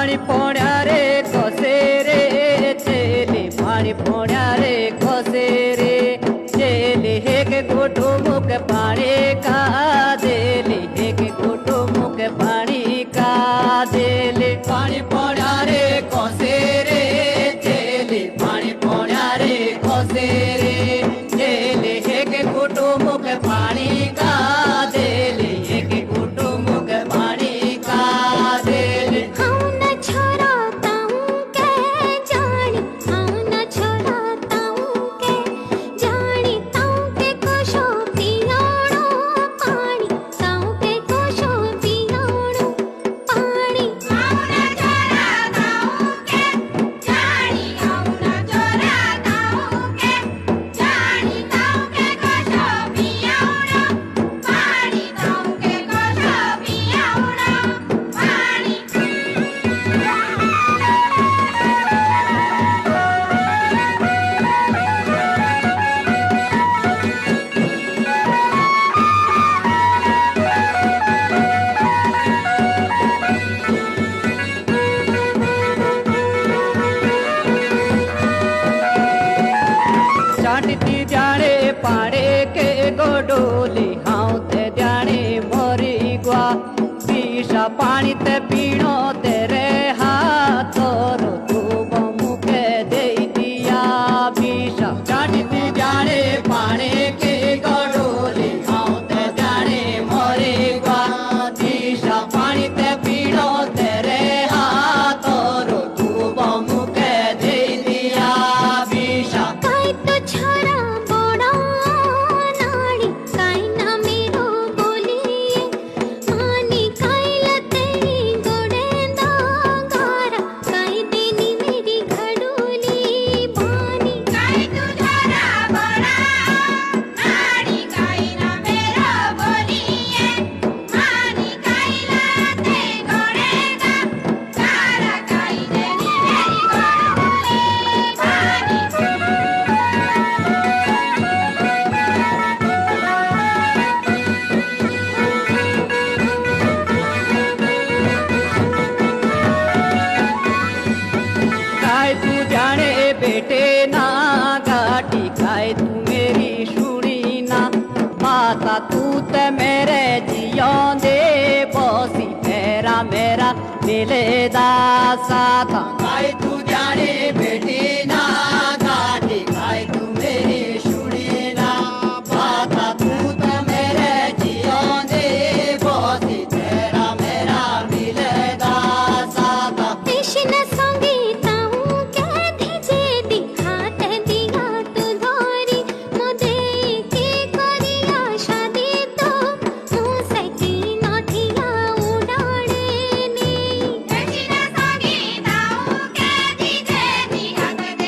पानी पोण्या रे कोसे रे चेले पानी पोण्या रे कोसे रे चेले एक गोटो मुख पानी का देले एक गोटो मुख पानी का देले पानी पोण्या रे कोसे रे चेले पानी पोण्या रे कोसे रे चेले एक गोटो मुख पानी का देले एक गोटो मुख पानी का देले चाटती जाने पाड़े के गोडोली हाँ ते जाने मोरी गुआ पीसा पानी ते पीनो तेरे हाथों तू मुखे दे दिया पीसा चाटती जाने पाड़े के गोडोली हाँ ते जाने मोरी गुआ पीसा पानी ते पीनो तेरे हाथों तू मुखे दे दिया पीसा बेटे ना गाटी खाए तू मेरी सुनी ना माता तू ते मेरे जियो दे बोसी तेरा मेरा मिले दासा था खाए तू जाने बेटे ना गाटी खाए तू मेरी सुनी ना माता तू ते मेरे जियो दे बोसी तेरा मेरा मिले दासा था कृष्ण संगीता Thank you.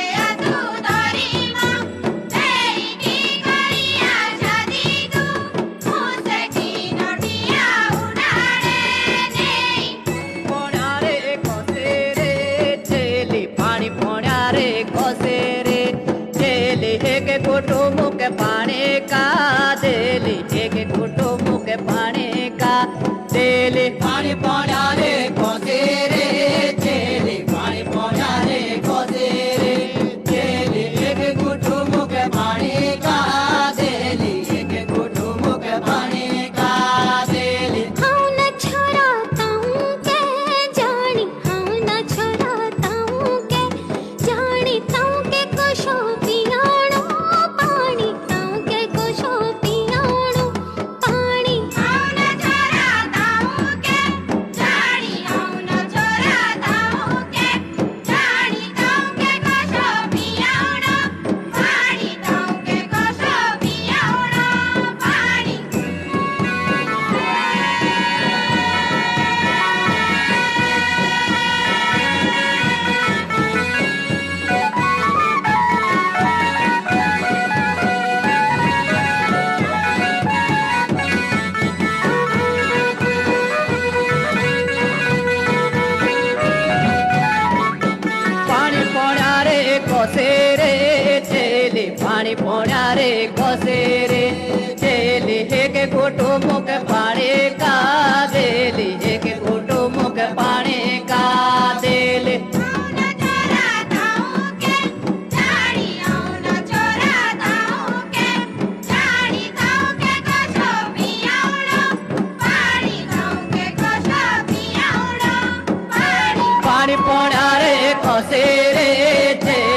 પાણી પોણા રે ખસે રે